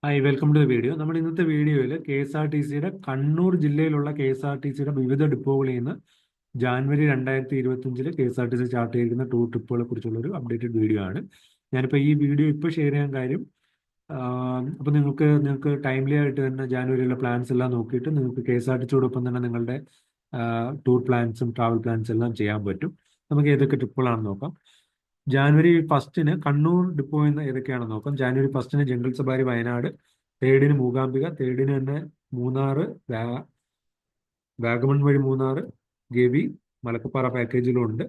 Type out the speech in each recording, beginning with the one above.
Hi welcome to the video. നമ്മുടെ ഇന്നത്തെ വീഡിയോയിൽ കെ എസ് ആർ ടി സിയുടെ കണ്ണൂർ ജില്ലയിലുള്ള കെ എസ് ആർ ടി സിയുടെ വിവിധ ഡിപ്പോകളിൽ നിന്ന് ജാനുവരി 2025 K S R T C start ചെയ്തിരിക്കുന്ന ടൂർ ട്രിപ്പുകളെ കുറിച്ചുള്ള ഒരു അപ്ഡേറ്റഡ് വീഡിയോ ആണ്. ഞാനിപ്പോൾ ഈ വീഡിയോ ഇപ്പോൾ ഷെയർ ചെയ്യാൻ കാര്യം അപ്പോൾ നിങ്ങൾക്ക് ടൈംലി ആയിട്ട് തന്നെ ജാനുവരിയിലെ പ്ലാൻസ് എല്ലാം നോക്കിയിട്ട് നിങ്ങൾക്ക് കെ എസ് ആർ ടി സിയോടൊപ്പം തന്നെ നിങ്ങളുടെ ടൂർ പ്ലാൻസും ട്രാവൽ പ്ലാൻസും എല്ലാം ചെയ്യാൻ പറ്റും. നമുക്ക് ഏതൊക്കെ ട്രിപ്പുകളാണെന്ന് നോക്കാം. ജാനുവരി 1 കണ്ണൂർ ഡിപ്പോ എന്ന് ഏതൊക്കെയാണെന്ന് നോക്കാം. ജാനുവരി 1 ജംഗിൾ സഫാരി വയനാട്, 3 മൂകാംബിക, 3 തന്നെ മൂന്നാറ്, വാഗമൺ വഴി മൂന്നാറ്, ഗവി, മലക്കപ്പാറ പാക്കേജിലുണ്ട്.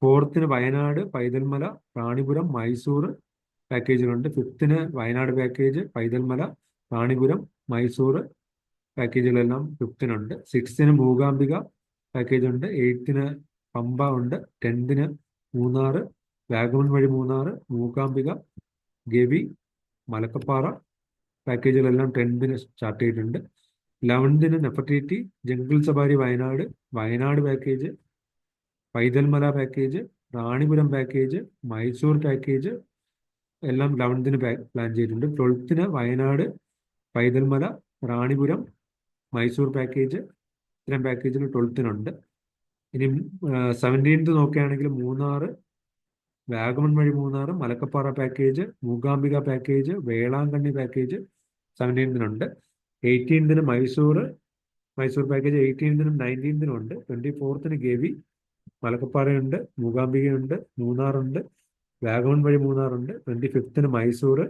4 വയനാട്, പൈതൽമല, റാണിപുരം, മൈസൂർ പാക്കേജിലുണ്ട്. 5 വയനാട് പാക്കേജ്, പൈതൽമല, റാണിപുരം, മൈസൂർ പാക്കേജുകളെല്ലാം 5 6 മൂകാംബിക പാക്കേജ് ഉണ്ട്. 8 പമ്പ ഉണ്ട്. 10 മൂന്നാറ്, വാഗമൺ വഴി മൂന്നാറ്, മൂകാംബിക, ഗവി, മലക്കപ്പാറ പാക്കേജുകളെല്ലാം 10 സ്റ്റാർട്ട് ചെയ്തിട്ടുണ്ട്. 11 Nefertiti, jungle safari Wayanad, Wayanad package, Paithalmala package, Ranipuram package, Mysore package എല്ലാം 11 പ്ലാൻ ചെയ്തിട്ടുണ്ട്. 12 വയനാട്, പൈതൽമല, റാണിപുരം, മൈസൂർ പാക്കേജ്, ഇത്തരം പാക്കേജുകൾ 12 ഇനി 17 നോക്കുകയാണെങ്കിൽ മൂന്നാറ്, വാഗമൺ വഴി Munnar, Malakkappara package, Mookambika package, Velankanni package 17 18 Mysore package 18 19 ഉണ്ട്. 24 ഗവി, മലക്കപ്പാറയുണ്ട്, മൂകാംബികയുണ്ട്, മൂന്നാറുണ്ട്, വാഗമൺ വഴി മൂന്നാറുണ്ട്. 25 മൈസൂർ,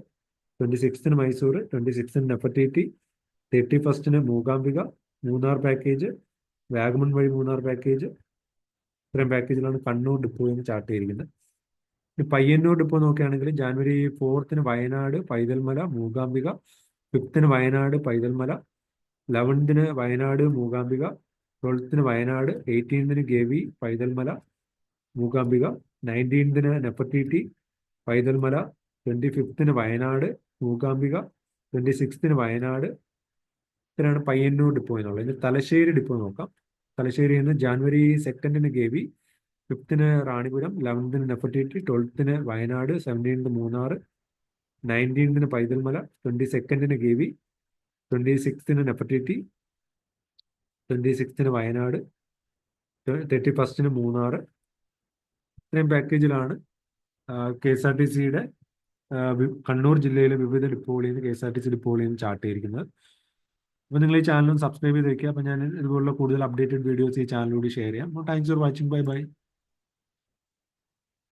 26 മൈസൂർ, 26 നെഫർട്ടിറ്റി, 31 മൂകാംബിക, മൂന്നാർ പാക്കേജ്, വാഗമൺ വഴി മൂന്നാർ പാക്കേജ്. ഇത്തരം പാക്കേജിലാണ് കണ്ണൂർ ഡിപ്പോയിൽ നിന്ന് സ്റ്റാർട്ട് ചെയ്തിരിക്കുന്നത്. പയ്യന്നൂർ ഡിപ്പോ നോക്കുകയാണെങ്കിൽ ജാനുവരി 4 വയനാട്, പൈതൽമല, മൂകാംബിക, 5 വയനാട്, പൈതൽമല, 11 വയനാട്, മൂകാംബിക, 12 വയനാട്, 18 ഗവി, പൈതൽമല, മൂകാംബിക, 19 നെഫർട്ടിറ്റി, പൈതൽമല, 25 വയനാട്, മൂകാംബിക, 26 വയനാട്. ഇത്രയാണ് പയ്യന്നൂർ ഡിപ്പോ എന്നുള്ളത്. ഇനി തലശ്ശേരി ഡിപ്പോ നോക്കാം. തലശ്ശേരിയിൽ നിന്ന് January 2 Gavi, 5 Ranipuram, 11 Nefertiti, 12 Wayanad, 17 Munnar, 19 Paithalmala, 22 Gavi, 26 Nefertiti, 26 Wayanad, 31 Munnar. ഇത്രയും പാക്കേജിലാണ് കെ എസ് ആർ ടി സിയുടെ കണ്ണൂർ ജില്ലയിലെ വിവിധ ഡിപ്പോകളിൽ നിന്ന് K S R T C ഡിപ്പോകളിൽ നിന്ന് ചാർട്ട് ചെയ്തിരിക്കുന്നത്. അപ്പോൾ നിങ്ങൾ ഈ ചാനലും സബ്സ്ക്രൈബ് ചെയ്ത് വെക്കുക. അപ്പോൾ ഞാൻ ഇതുപോലുള്ള കൂടുതൽ അപ്ഡേറ്റഡ് വീഡിയോസ് ഈ ചാനലിലൂടെ ഷെയർ ചെയ്യാം. Thanks for watching. Bye bye.